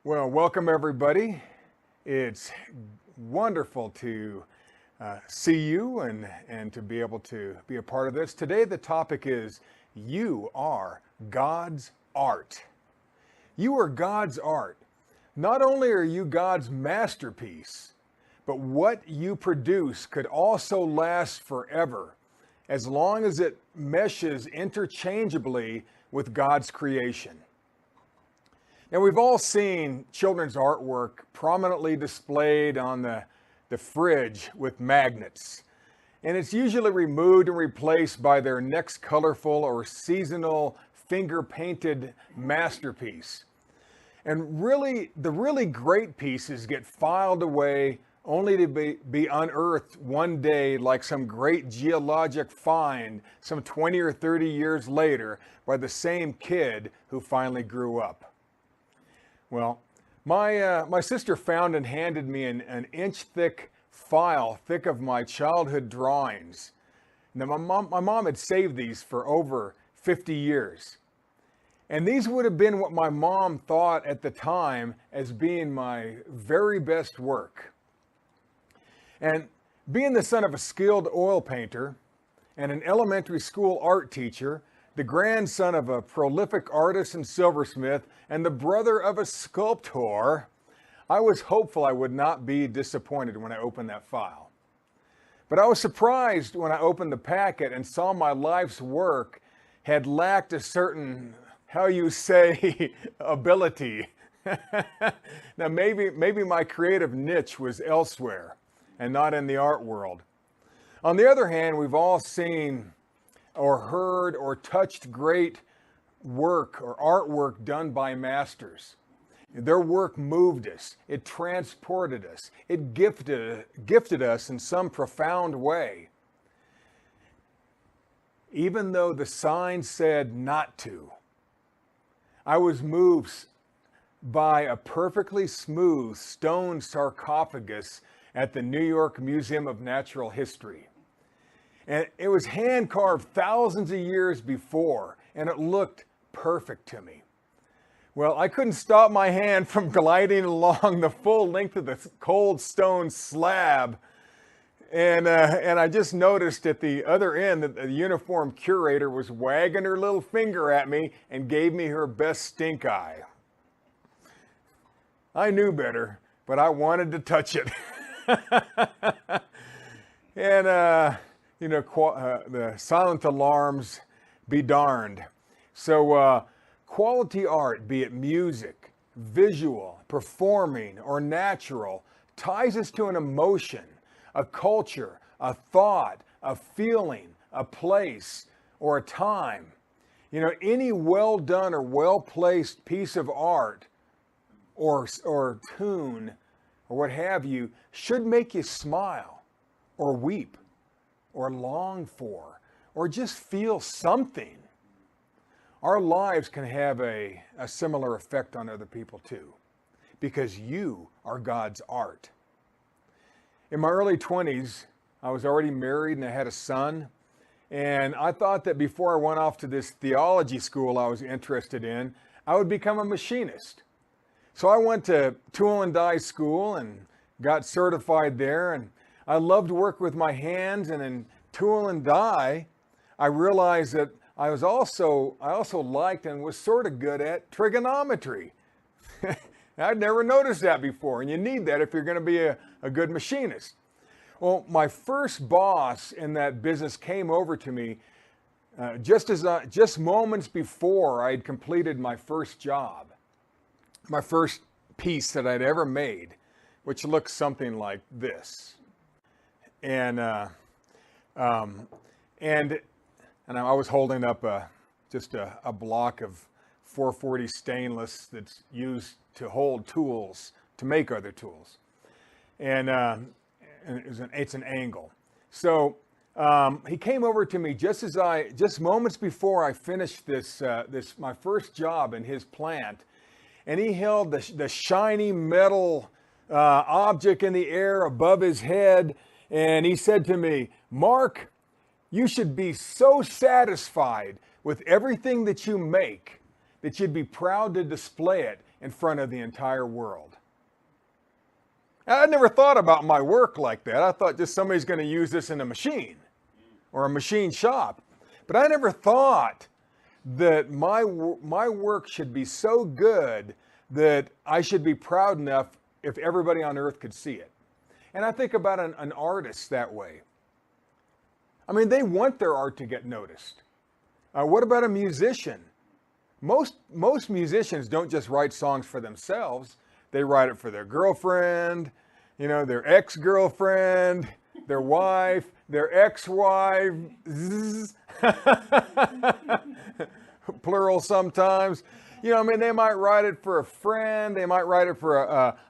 Well, welcome everybody. It's wonderful to see you and to be able to be a part of this. Today, the topic is you are God's art. You are God's art. Not only are you God's masterpiece, but what you produce could also last forever as long as it meshes interchangeably with God's creation. Now, we've all seen children's artwork prominently displayed on the fridge with magnets, and it's usually removed and replaced by their next colorful or seasonal finger-painted masterpiece. And really, the really great pieces get filed away only to be unearthed one day like some great geologic find some 20 or 30 years later by the same kid who finally grew up. Well, my sister found and handed me an inch-thick file, thick of my childhood drawings. Now, my mom had saved these for over 50 years. And these would have been what my mom thought at the time as being my very best work. And being the son of a skilled oil painter and an elementary school art teacher, the grandson of a prolific artist and silversmith, and the brother of a sculptor, I was hopeful I would not be disappointed when I opened that file. But I was surprised when I opened the packet and saw my life's work had lacked a certain, how you say, ability. Now maybe my creative niche was elsewhere and not in the art world. On the other hand, we've all seen or heard or touched great work or artwork done by masters. Their work moved us, it transported us, it gifted us in some profound way. Even though the sign said not to, I was moved by a perfectly smooth stone sarcophagus at the New York Museum of Natural History. And it was hand carved thousands of years before, and it looked perfect to me. Well, I couldn't stop my hand from gliding along the full length of the cold stone slab. And I just noticed at the other end that the uniformed curator was wagging her little finger at me and gave me her best stink eye. I knew better, but I wanted to touch it. And, the silent alarms be darned. So quality art, be it music, visual, performing, or natural, ties us to an emotion, a culture, a thought, a feeling, a place, or a time. You know, any well done or well placed piece of art or tune or what have you should make you smile or weep or long for, or just feel something. Our lives can have a similar effect on other people too, because you are God's art. In my early 20s, I was already married and I had a son, and I thought that before I went off to this theology school I was interested in, I would become a machinist. So I went to tool and die school and got certified there, and I loved to work with my hands, and in tool and die, I realized that I also liked and was sort of good at trigonometry. I'd never noticed that before, and you need that if you're going to be a good machinist. Well, my first boss in that business came over to me just moments before I'd completed my first job, my first piece that I'd ever made, which looks something like this. And I was holding up just a block of 440 stainless that's used to hold tools, to make other tools. And it's an angle. So he came over to me just moments before I finished my first job in his plant, and he held the shiny metal object in the air above his head. And he said to me, "Mark, you should be so satisfied with everything that you make that you'd be proud to display it in front of the entire world. I never thought about my work like that. I thought just somebody's going to use this in a machine or a machine shop. But I never thought that my work should be so good that I should be proud enough if everybody on earth could see it. And I think about an artist that way. I mean, they want their art to get noticed. What about a musician? Most musicians don't just write songs for themselves. They write it for their girlfriend, their ex-girlfriend, their wife, their ex-wife, plural sometimes. They might write it for a friend. They might write it for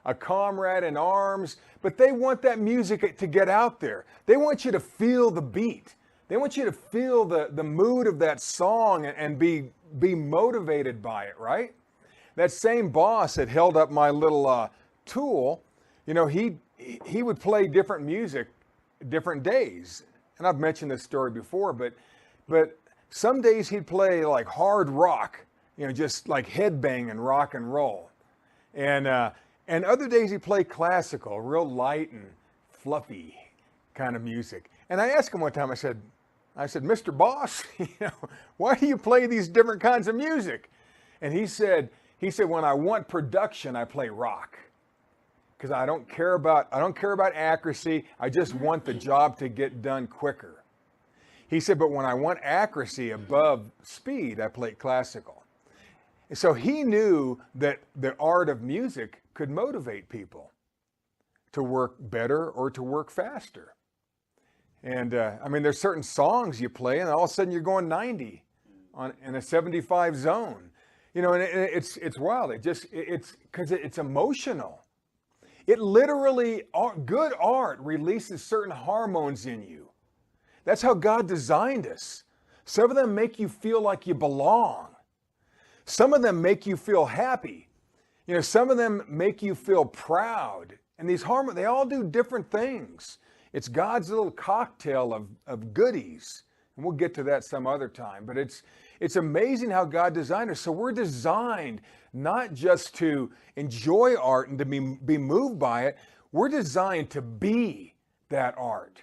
a comrade in arms. But they want that music to get out there. They want you to feel the beat. They want you to feel the mood of that song and be motivated by it, right? That same boss that held up my little tool, he would play different music different days. And I've mentioned this story before, but some days he'd play like hard rock, just like headbang and rock and roll. And other days he'd play classical, real light and fluffy kind of music. And I asked him one time, I said, Mr. Boss, why do you play these different kinds of music? And he said, when I want production, I play rock. Because I don't care about accuracy. I just want the job to get done quicker. He said, but when I want accuracy above speed, I play classical. And so he knew that the art of music could motivate people to work better or to work faster. And there's certain songs you play and all of a sudden you're going 90 in a 75 zone. And it's wild. It's because it's emotional. It literally, good art releases certain hormones in you. That's how God designed us. Some of them make you feel like you belong. Some of them make you feel happy. Some of them make you feel proud. And these hormones, they all do different things. It's God's little cocktail of goodies. And we'll get to that some other time. But it's amazing how God designed us. So we're designed not just to enjoy art and to be moved by it. We're designed to be that art.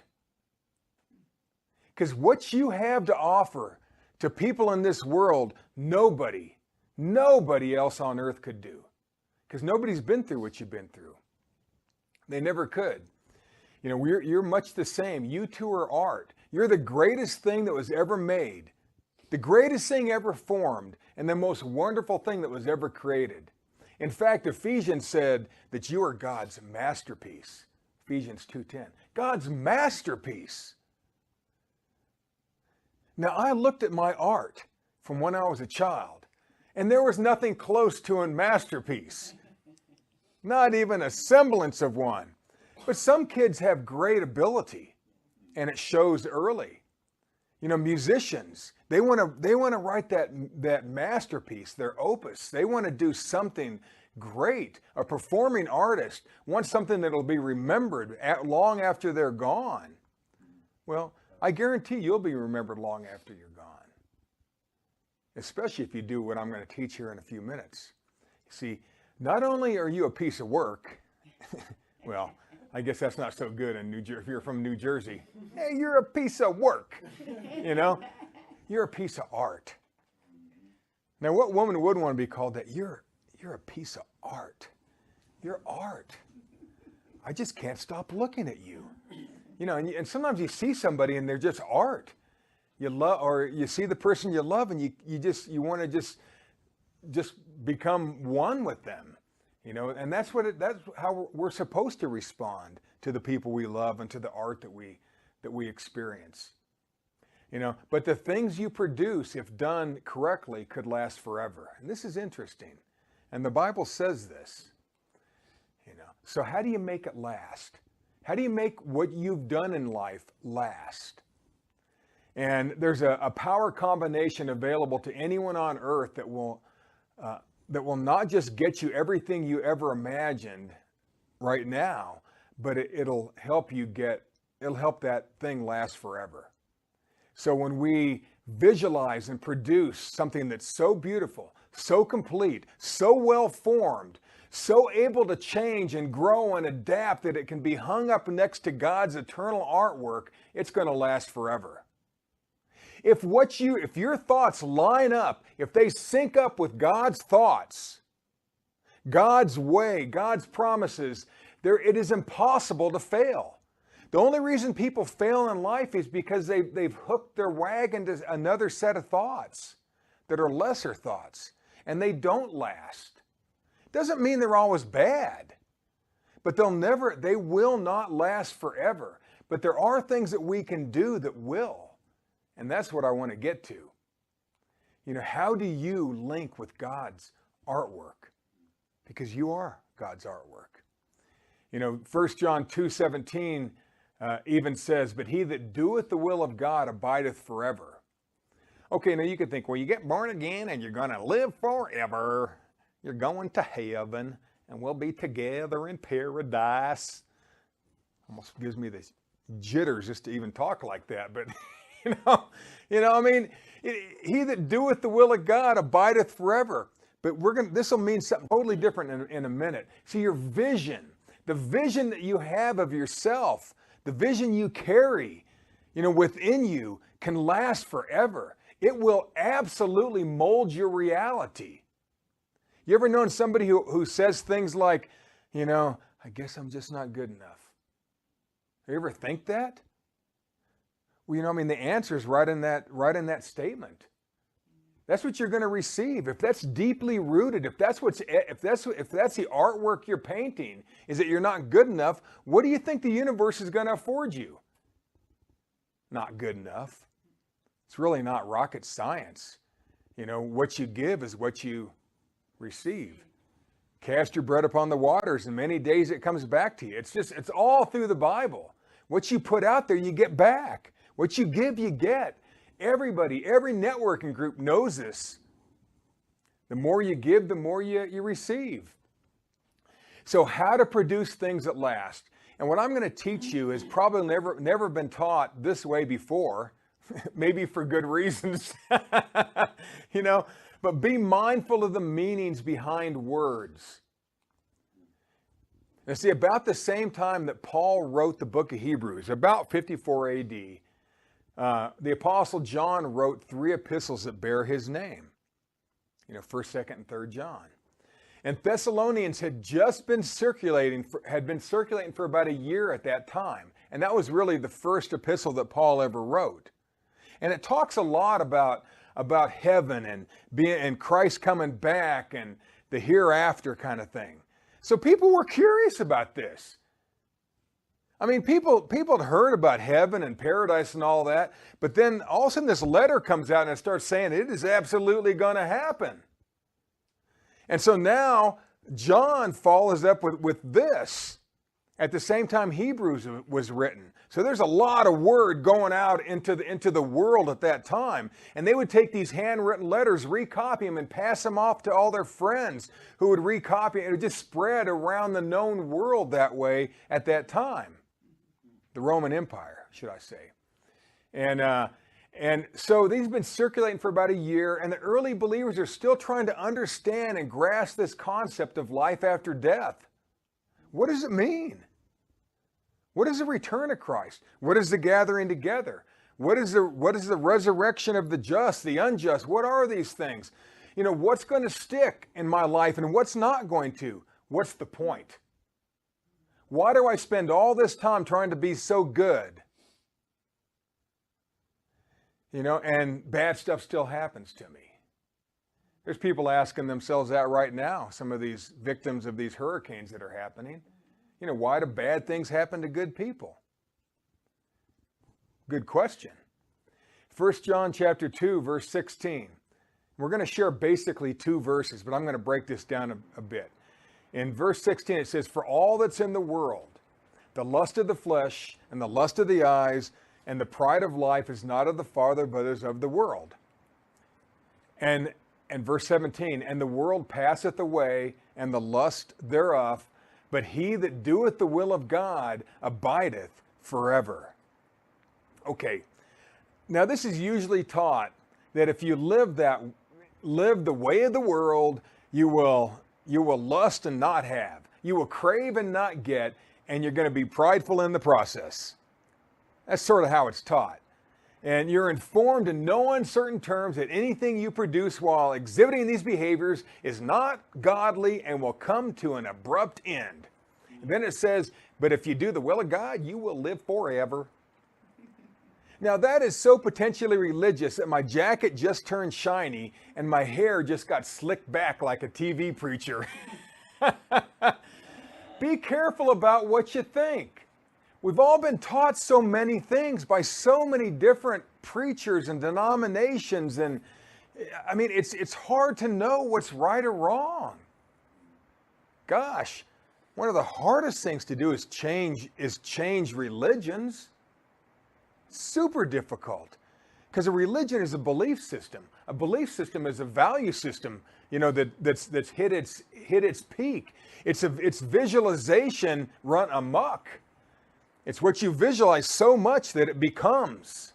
Because what you have to offer to people in this world, nobody else on earth could do. Because nobody's been through what you've been through. They never could. You're much the same. You too are art. You're the greatest thing that was ever made, the greatest thing ever formed, and the most wonderful thing that was ever created. In fact, Ephesians said that you are God's masterpiece. Ephesians 2:10. God's masterpiece. Now, I looked at my art from when I was a child, and there was nothing close to a masterpiece. Not even a semblance of one. But some kids have great ability, and it shows early. Musicians, they want to write that masterpiece, their opus. They want to do something great. A performing artist wants something that'll be remembered long after they're gone. Well, I guarantee you'll be remembered long after you're gone. Especially if you do what I'm going to teach here in a few minutes. See, not only are you a piece of work, well, I guess that's not so good in New Jersey. If you're from New Jersey, hey, you're a piece of work. You're a piece of art. Now, what woman would want to be called that? You're a piece of art. You're art. I just can't stop looking at you. And sometimes you see somebody and they're just art. You love, or you see the person you love, and you want to just become one with them. And that's how we're supposed to respond to the people we love and to the art that we experience. But the things you produce, if done correctly, could last forever. And this is interesting. And the Bible says this. So how do you make it last? How do you make what you've done in life last? And there's a power combination available to anyone on earth that will not just get you everything you ever imagined right now, but it'll help that thing last forever. So when we visualize and produce something that's so beautiful, so complete, so well formed, so able to change and grow and adapt that it can be hung up next to God's eternal artwork, it's going to last forever. If your thoughts line up, if they sync up with God's thoughts, God's way, God's promises, it is impossible to fail. The only reason people fail in life is because they've hooked their wagon to another set of thoughts that are lesser thoughts, and they don't last. Doesn't mean they're always bad, but they will not last forever. But there are things that we can do that will, and that's what I want to get to. How do you link with God's artwork? Because you are God's artwork. 1 John 2:17 even says, "But he that doeth the will of God abideth forever." Okay, now you could think, well, you get born again and you're going to live forever. You're going to heaven and we'll be together in paradise. Almost gives me the jitters just to even talk like that. But, he that doeth the will of God abideth forever. But this will mean something totally different in a minute. See, your vision, the vision that you have of yourself, the vision you carry, within you can last forever. It will absolutely mold your reality. You ever known somebody who says things like, I guess I'm just not good enough? You ever think that? Well, the answer is right in that statement. That's what you're going to receive. If that's deeply rooted, if that's the artwork you're painting, is that you're not good enough, what do you think the universe is going to afford you? Not good enough. It's really not rocket science. What you give is what you receive. Cast your bread upon the waters, and many days it comes back to you. It's all through the Bible. What you put out there, you get back. What you give, you get. Everybody, every networking group knows this. The more you give, the more you receive. So how to produce things that last. And what I'm going to teach you is probably never been taught this way before, maybe for good reasons, but be mindful of the meanings behind words. Now see, about the same time that Paul wrote the book of Hebrews, about 54 AD, the Apostle John wrote 3 epistles that bear his name. 1st, 2nd, and 3rd John. And Thessalonians had been circulating for about a year at that time. And that was really the first epistle that Paul ever wrote. And it talks a lot about heaven and Christ coming back and the hereafter kind of thing. So people were curious about this. People had heard about heaven and paradise and all that, but then all of a sudden this letter comes out and it starts saying it is absolutely going to happen. And so now John follows up with this at the same time Hebrews was written. So there's a lot of word going out into the world at that time. And they would take these handwritten letters, recopy them, and pass them off to all their friends who would recopy it. It would just spread around the known world that way at that time. The Roman Empire, should I say. And so these have been circulating for about a year, and the early believers are still trying to understand and grasp this concept of life after death. What does it mean? What is the return of Christ? What is the gathering together? What is the resurrection of the just, the unjust? What are these things? What's going to stick in my life and what's not going to? What's the point? Why do I spend all this time trying to be so good? And bad stuff still happens to me. There's people asking themselves that right now, some of these victims of these hurricanes that are happening. Why do bad things happen to good people? Good question. 1 John chapter 2, verse 16. We're going to share basically 2 verses, but I'm going to break this down a bit. In verse 16, it says, "For all that's in the world, the lust of the flesh and the lust of the eyes and the pride of life is not of the Father, but is of the world." And verse 17, "And the world passeth away, and the lust thereof, but he that doeth the will of God abideth forever." Okay, now this is usually taught that if you live live the way of the world. You will lust and not have. You will crave and not get, and you're going to be prideful in the process. That's sort of how it's taught. And you're informed in no uncertain terms that anything you produce while exhibiting these behaviors is not godly and will come to an abrupt end. And then it says, but if you do the will of God, you will live forever. Now that is so potentially religious that my jacket just turned shiny and my hair just got slicked back like a TV preacher. Be careful about what you think. We've all been taught so many things by so many different preachers and denominations, and I mean, it's hard to know what's right or wrong. Gosh, one of the hardest things to do is change religions. Super difficult, because a religion is a belief system. A belief system is a value system, that's hit its peak. It's visualization run amok. It's what you visualize so much that it becomes,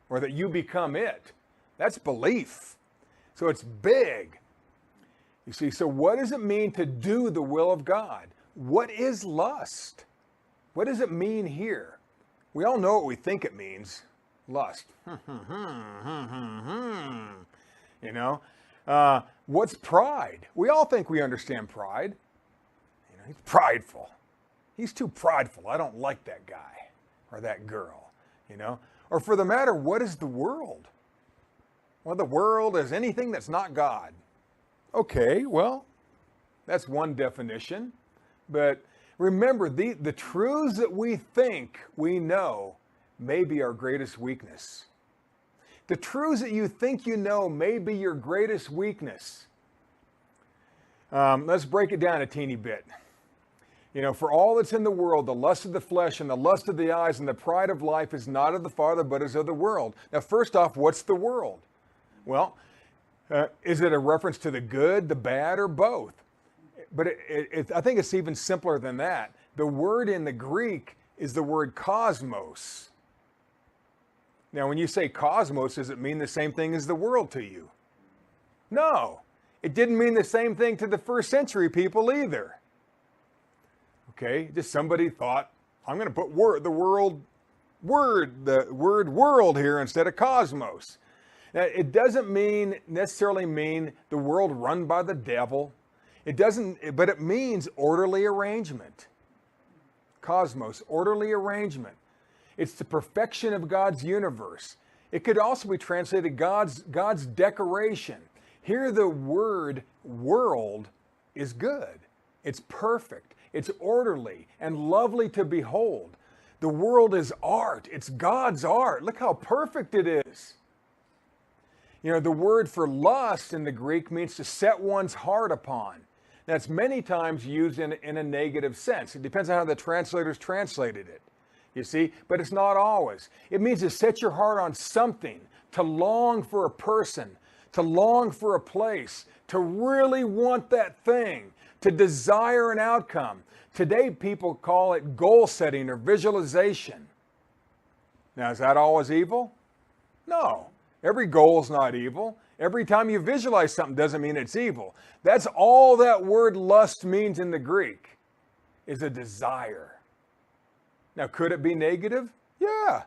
or that you become it. That's belief. So it's big. You see, so what does it mean to do the will of God? What is lust? What does it mean here? We all know what we think it means. Lust. What's pride? We all think we understand pride. He's prideful. He's too prideful. I don't like that guy or that girl, Or for the matter, what is the world? Well, the world is anything that's not God. Okay, well, that's one definition. But remember, the truths that we think we know may be our greatest weakness. The truths that you think you know may be your greatest weakness. Let's break it down a teeny bit. For all that's in the world, the lust of the flesh and the lust of the eyes and the pride of life is not of the Father, but is of the world. Now, first off, what's the world? Well, is it a reference to the good, the bad, or both? But I think it's even simpler than that. The word in the Greek is the word cosmos. Now, when you say cosmos, does it mean the same thing as the world to you? No, it didn't mean the same thing to the first century people either. Okay, just somebody thought, I'm going to put the word world here instead of cosmos. Now, it doesn't necessarily mean the world run by the devil. It doesn't, but it means orderly arrangement. Cosmos, orderly arrangement. It's the perfection of God's universe. It could also be translated God's decoration. Here the word world is good. It's perfect. It's orderly and lovely to behold. The world is art. It's God's art. Look how perfect it is. The word for lust in the Greek means to set one's heart upon. That's many times used in a negative sense. It depends on how the translators translated it, you see, but it's not always. It means to set your heart on something, to long for a person, to long for a place, to really want that thing, to desire an outcome. Today, people call it goal setting or visualization. Now, is that always evil? No. Every goal is not evil. Every time you visualize something doesn't mean it's evil. That's all that word lust means in the Greek, is a desire. Now, could it be negative? Yeah.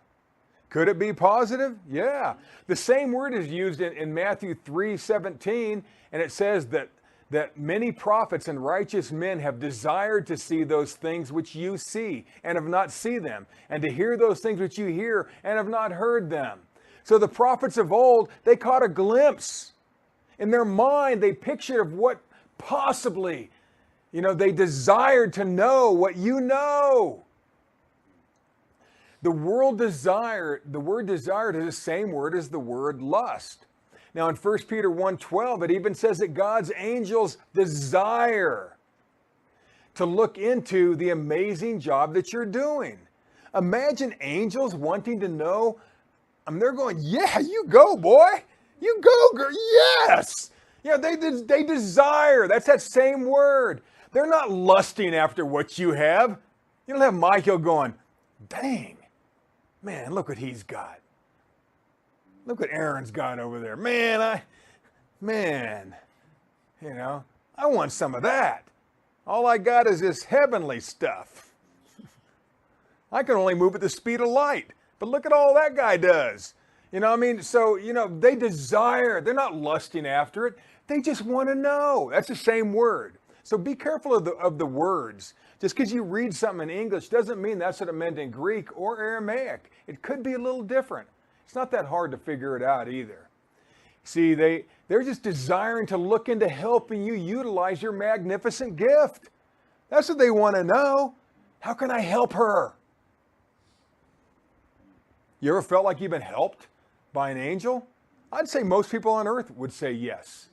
Could it be positive? Yeah. The same word is used in Matthew 3:17, and it says that many prophets and righteous men have desired to see those things which you see and have not seen them, and to hear those things which you hear and have not heard them. So the prophets of old, they caught a glimpse. In their mind, they pictured of what possibly, they desired to know what you know. The word desire is the same word as the word lust. Now in 1 Peter 1:12, it even says that God's angels desire to look into the amazing job that you're doing. Imagine angels wanting to know. They're going, yeah, you go, boy. You go, girl. Yes. Yeah, they desire. That's that same word. They're not lusting after what you have. You don't have Michael going, dang, man, look what he's got. Look what Aaron's got over there. Man, Man, you know, I want some of that. All I got is this heavenly stuff. I can only move at the speed of light, but look at all that guy does. You know, I mean, so, you know, they desire, they're not lusting after it. They just want to know. That's the same word. So be careful of the words. Just because you read something in English doesn't mean that's what it meant in Greek or Aramaic. It could be a little different. It's not that hard to figure it out either. See, they're just desiring to look into helping you utilize your magnificent gift. That's what they want to know. How can I help her? You ever felt like you've been helped by an angel? I'd say most people on earth would say yes.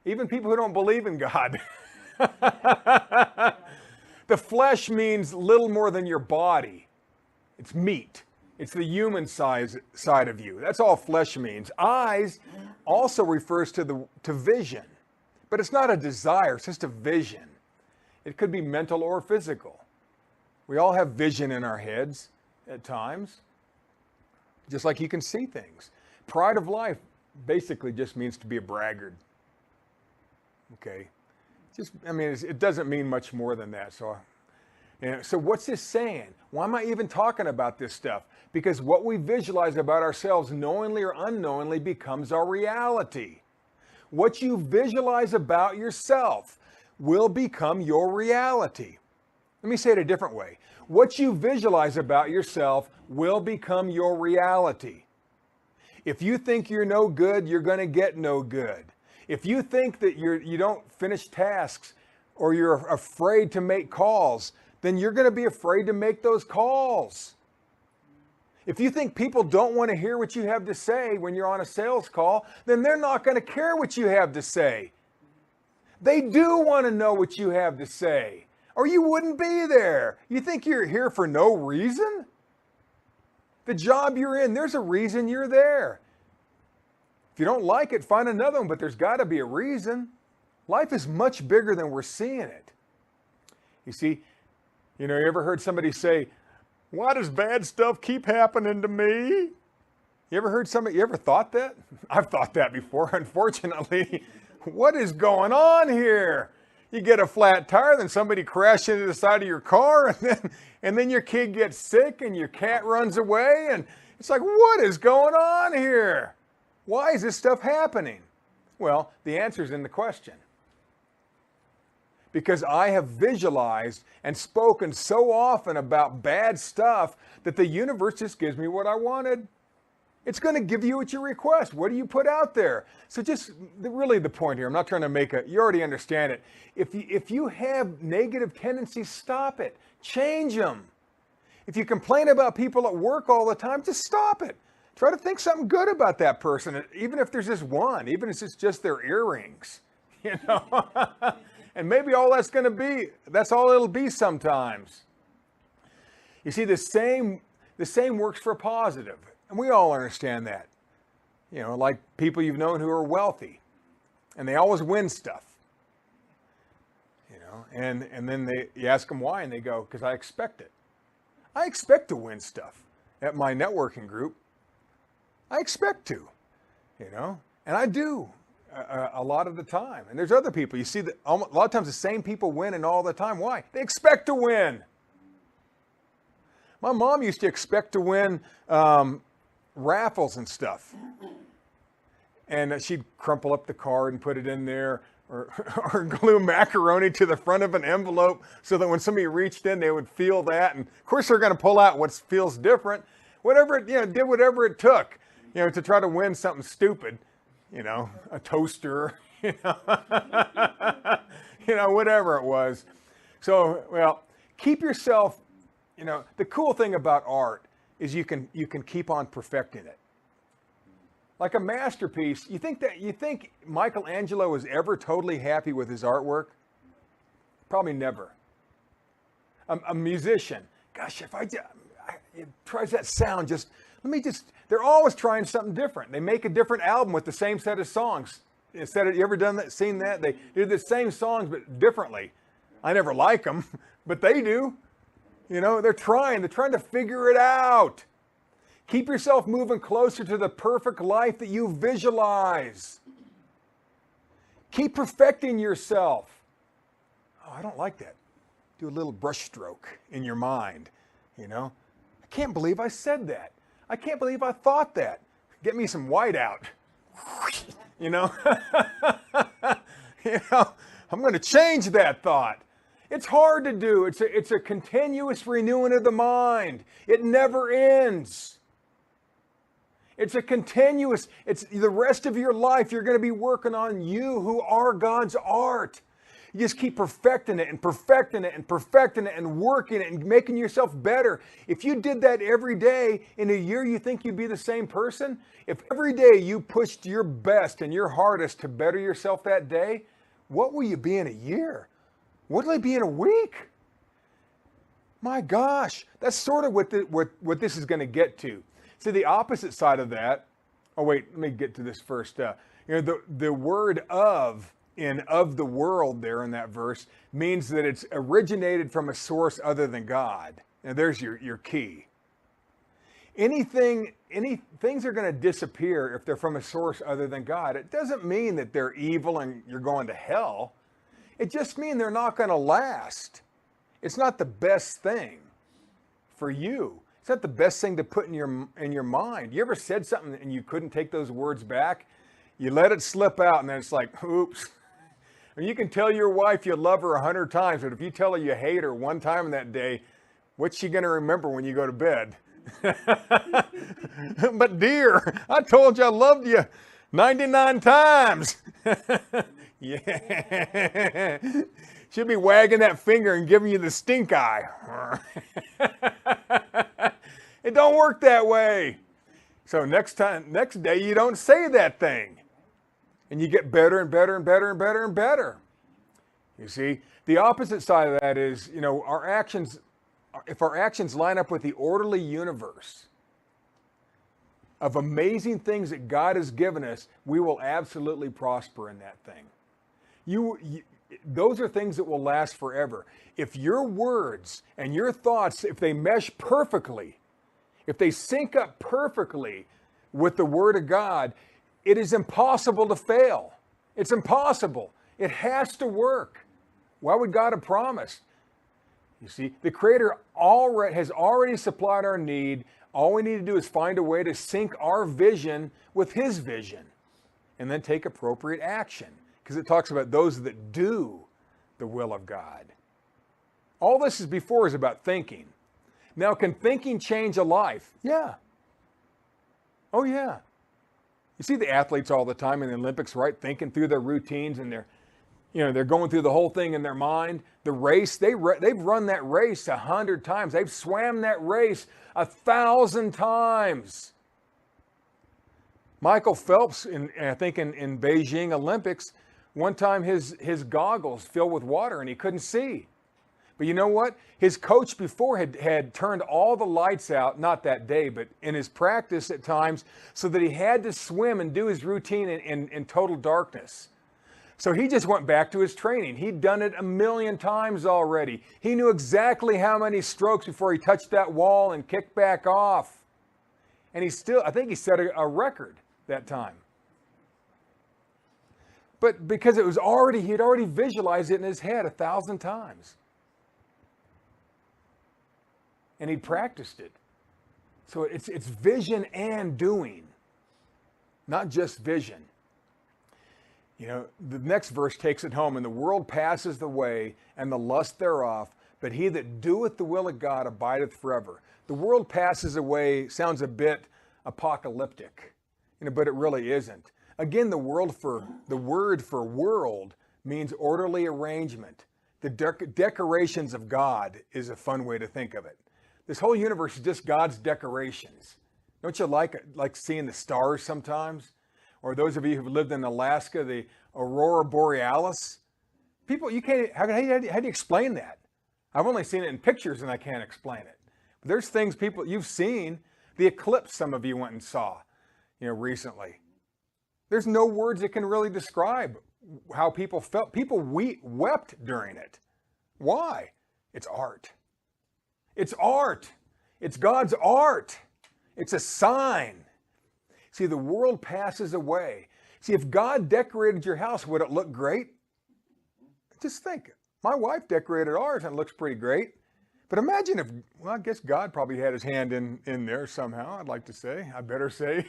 Even people who don't believe in God. The flesh means little more than your body. It's meat. It's the human side of you. That's all flesh means. Eyes also refers to vision, but it's not a desire, it's just a vision. It could be mental or physical. We all have vision in our heads at times, just like you can see things. Pride of life basically just means to be a braggart. Okay? It doesn't mean much more than that. So what's this saying? Why am I even talking about this stuff? Because what we visualize about ourselves, knowingly or unknowingly, becomes our reality. What you visualize about yourself will become your reality. Let me say it a different way. What you visualize about yourself will become your reality. If you think you're no good, you're going to get no good. If you think that you don't finish tasks or you're afraid to make calls, then you're going to be afraid to make those calls. If you think people don't want to hear what you have to say when you're on a sales call, then they're not going to care what you have to say. They do want to know what you have to say, or you wouldn't be there. You think you're here for no reason? The job you're in, there's a reason you're there. If you don't like it, find another one, but there's got to be a reason. Life is much bigger than we're seeing it. You see, you ever heard somebody say, why does bad stuff keep happening to me? You ever thought that? I've thought that before, unfortunately. What is going on here? You get a flat tire, then somebody crashes into the side of your car, and then your kid gets sick and your cat runs away, and it's like, what is going on here? Why is this stuff happening? Well, the answer is in the question. Because I have visualized and spoken so often about bad stuff that the universe just gives me what I wanted. It's going to give you what you request. What do you put out there? So really the point here, I'm not trying to you already understand it. If you have negative tendencies, stop it. Change them. If you complain about people at work all the time, just stop it. Try to think something good about that person, even if there's just one, even if it's just their earrings, And maybe all that's all it'll be sometimes. You see, the same works for positive. And we all understand that. Like people you've known who are wealthy and they always win stuff. And then you ask them why and they go, because I expect it. I expect to win stuff at my networking group. I expect to, and I do a lot of the time. And there's other people, you see that a lot of times the same people win and all the time. Why? They expect to win. My mom used to expect to win raffles and stuff. And she'd crumple up the card and put it in there or glue macaroni to the front of an envelope so that when somebody reached in, they would feel that. And of course, they're going to pull out what feels different. Whatever, did whatever it took, to try to win something stupid, a toaster, whatever it was. So, well, keep yourself, the cool thing about art is you can keep on perfecting it. Like a masterpiece, you think Michelangelo was ever totally happy with his artwork? Probably never. A musician, gosh, if it tries that sound, they're always trying something different. They make a different album with the same set of songs. You ever seen that? They do the same songs, but differently. I never like them, but they do. They're trying to figure it out. Keep yourself moving closer to the perfect life that you visualize. Keep perfecting yourself. Oh, I don't like that. Do a little brush stroke in your mind, you know. I can't believe I said that. I can't believe I thought that. Get me some white out. You know, I'm going to change that thought. It's hard to do. It's a continuous renewing of the mind. It never ends. It's a continuous, it's the rest of your life. You're going to be working on you who are God's art. You just keep perfecting it and perfecting it and perfecting it and working it and making yourself better. If you did that every day, in a year, you think you'd be the same person? If every day you pushed your best and your hardest to better yourself that day, what will you be in a year? What will you be in a week? My gosh, that's sort of what this is going to get to. See, the opposite side of that, oh wait, let me get to this first. The word of the world there in that verse means that it's originated from a source other than God. Now there's your key. Things are going to disappear if they're from a source other than God. It doesn't mean that they're evil and you're going to hell. It just means they're not going to last. It's not the best thing for you. It's not the best thing to put in your mind. You ever said something and you couldn't take those words back? You let it slip out and then it's like, oops. And you can tell your wife you love her 100 times, but if you tell her you hate her one time in that day, what's she going to remember when you go to bed? But dear, I told you I loved you 99 times. Yeah. She'll be wagging that finger and giving you the stink eye. It don't work that way. So next day you don't say that thing. And you get better and better and better and better and better. You see, the opposite side of that is, our actions, if our actions line up with the orderly universe of amazing things that God has given us, we will absolutely prosper in that thing. Those are things that will last forever. If your words and your thoughts, if they mesh perfectly, if they sync up perfectly with the Word of God, it is impossible to fail. It's impossible. It has to work. Why would God have promised? You see, the Creator has already supplied our need. All we need to do is find a way to sync our vision with His vision and then take appropriate action. Because it talks about those that do the will of God. All this before is about thinking. Now, can thinking change a life? Yeah. Oh, yeah. You see the athletes all the time in the Olympics, right? Thinking through their routines and they're going through the whole thing in their mind. The race, they've run that race 100 times. They've swam that race 1,000 times. Michael Phelps, I think in Beijing Olympics, one time his goggles filled with water and he couldn't see. But you know what? His coach before had turned all the lights out, not that day, but in his practice at times, so that he had to swim and do his routine in total darkness. So he just went back to his training. He'd done it 1,000,000 times already. He knew exactly how many strokes before he touched that wall and kicked back off. And I think he set a record that time. But because he'd already visualized it in his head 1,000 times. And he practiced it. So it's vision and doing, not just vision. The next verse takes it home. And the world passes away and the lust thereof, but he that doeth the will of God abideth forever. The world passes away sounds a bit apocalyptic, but it really isn't. Again, the word for world means orderly arrangement. The decorations of God is a fun way to think of it. This whole universe is just God's decorations. Don't you like seeing the stars sometimes? Or those of you who've lived in Alaska, the Aurora Borealis. People, how do you explain that? I've only seen it in pictures and I can't explain it. But there's things you've seen. The eclipse some of you went and saw, recently. There's no words that can really describe how people felt. People wept during it. Why? It's art. It's art. It's God's art. It's a sign. See, the world passes away. See, if God decorated your house, would it look great? Just think. My wife decorated ours and it looks pretty great. But imagine if, well, I guess God probably had his hand in there somehow, I'd like to say. I better say.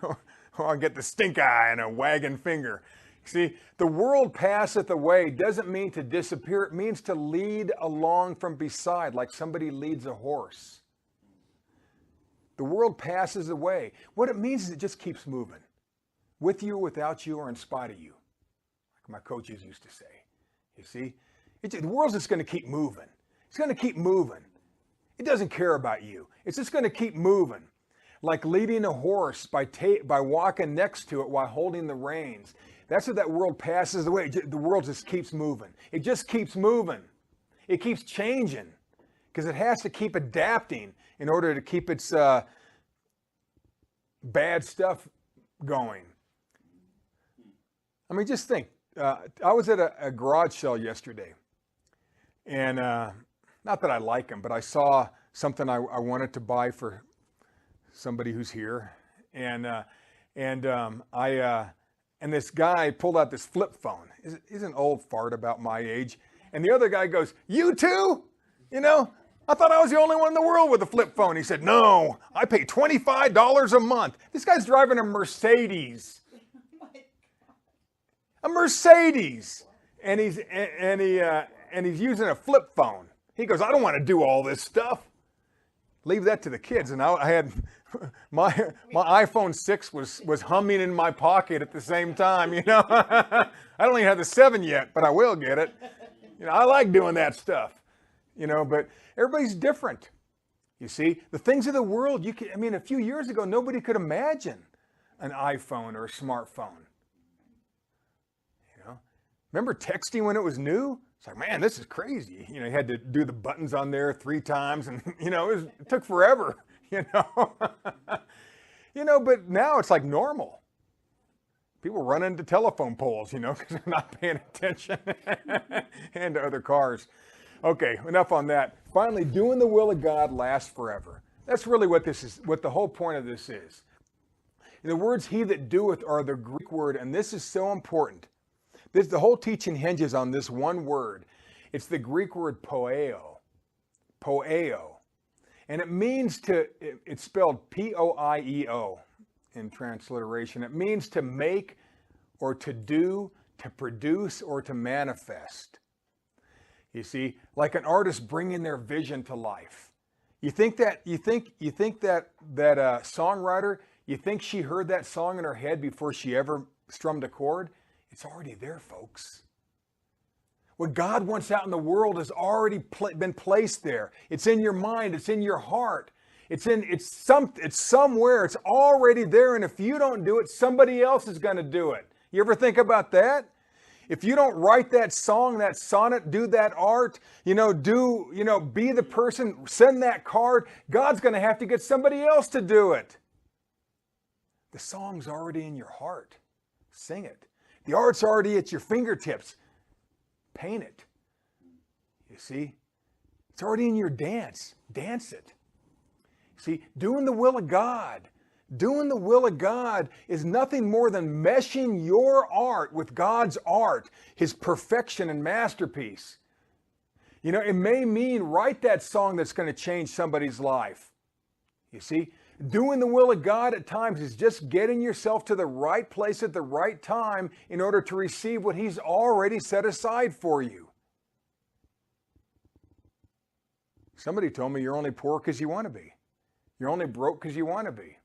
Or I'll get the stink eye and a wagging finger. See, the world passeth away doesn't mean to disappear. It means to lead along from beside, like somebody leads a horse. The world passes away. What it means is it just keeps moving. With you, without you, or in spite of you. Like my coaches used to say. You see? The world's just going to keep moving. It's going to keep moving. It doesn't care about you. It's just going to keep moving. Like leading a horse by walking next to it while holding the reins. That's what that world passes away. The world just keeps moving. It just keeps moving. It keeps changing because it has to keep adapting in order to keep its bad stuff going. I mean, just think. I was at a garage sale yesterday. And not that I like them, but I saw something I wanted to buy for somebody who's here. And this guy pulled out this flip phone. He's an old fart about my age. And the other guy goes, "You too? You know, I thought I was the only one in the world with a flip phone." He said, "No, I pay $25 a month." This guy's driving a Mercedes. A Mercedes. And he's using a flip phone. He goes, "I don't want to do all this stuff." Leave that to the kids. And I had my iPhone 6 was humming in my pocket at the same time, you know. I don't even have the 7 yet, but I will get it. You know, I like doing that stuff, you know, but everybody's different. You see, the things of the world, a few years ago, nobody could imagine an iPhone or a smartphone. You know, remember texting when it was new? It's like, man, this is crazy. You know, you had to do the buttons on there 3 times and, you know, it took forever, you know. But now it's like normal. People run into telephone poles, you know, because they're not paying attention and to other cars. Okay, enough on that. Finally, doing the will of God lasts forever. That's really what this is, what the whole point of this is. The words "he that doeth" are the Greek word, and this is so important. The whole teaching hinges on this one word. It's the Greek word poieo. Poieo. And it means it's spelled P-O-I-E-O in transliteration. It means to make or to do, to produce or to manifest. You see, like an artist bringing their vision to life. You think that songwriter, you think she heard that song in her head before she ever strummed a chord? It's already there, folks. What God wants out in the world has already been placed there. It's in your mind. It's in your heart. It's somewhere. It's already there. And if you don't do it, somebody else is going to do it. You ever think about that? If you don't write that song, that sonnet, do that art, be the person, send that card, God's going to have to get somebody else to do it. The song's already in your heart. Sing it. The art's already at your fingertips. Paint it. You see? It's already in your dance. Dance it. See, doing the will of God. Doing the will of God is nothing more than meshing your art with God's art, His perfection and masterpiece. You know, it may mean write that song that's going to change somebody's life. You see? Doing the will of God at times is just getting yourself to the right place at the right time in order to receive what He's already set aside for you. Somebody told me you're only poor because you want to be. You're only broke because you want to be.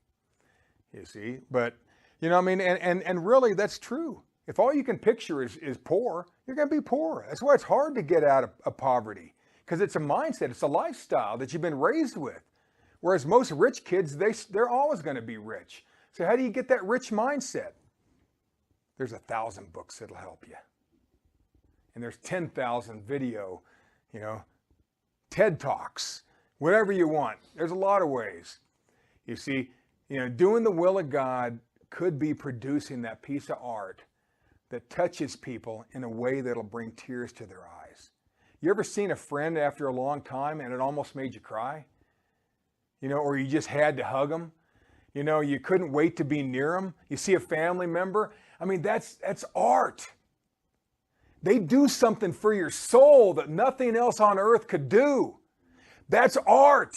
You see, but, and really that's true. If all you can picture is poor, you're going to be poor. That's why it's hard to get out of poverty, because it's a mindset, it's a lifestyle that you've been raised with. Whereas most rich kids, they're always going to be rich. So how do you get that rich mindset? There's 1,000 books that'll help you. And there's 10,000 video, TED Talks, whatever you want. There's a lot of ways. You see, doing the will of God could be producing that piece of art that touches people in a way that'll bring tears to their eyes. You ever seen a friend after a long time and it almost made you cry? Or you just had to hug them? You know, you couldn't wait to be near them. You see a family member. I mean, that's art. They do something for your soul that nothing else on earth could do. That's art.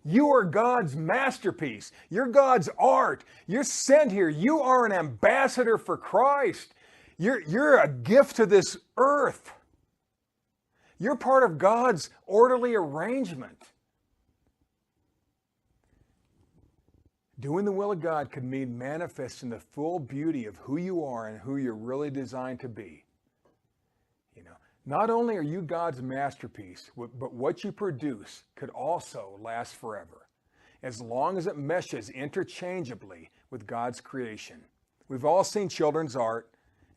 You are God's masterpiece. You're God's art. You're sent here. You are an ambassador for Christ. You're a gift to this earth. You're part of God's orderly arrangement. Doing the will of God could mean manifesting the full beauty of who you are and who you're really designed to be. You know, not only are you God's masterpiece, but what you produce could also last forever, as long as it meshes interchangeably with God's creation. We've all seen children's art,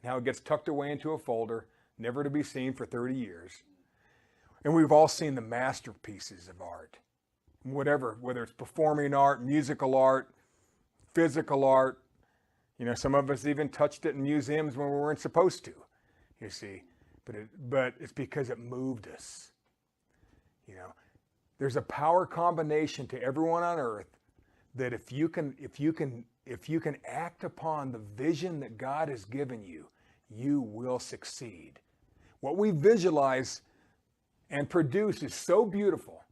and how it gets tucked away into a folder, never to be seen for 30 years. And we've all seen the masterpieces of art. Whatever, whether it's performing art, musical art, physical art. You know, some of us even touched it in museums when we weren't supposed to, you see. But it's because it moved us. You know, there's a power combination to everyone on earth that if you can act upon the vision that God has given you, you will succeed. What we visualize and produce is so beautiful.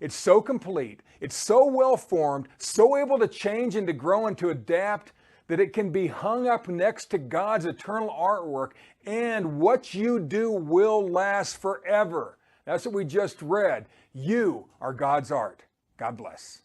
It's so complete. It's so well formed, so able to change and to grow and to adapt that it can be hung up next to God's eternal artwork, and what you do will last forever. That's what we just read. You are God's art. God bless.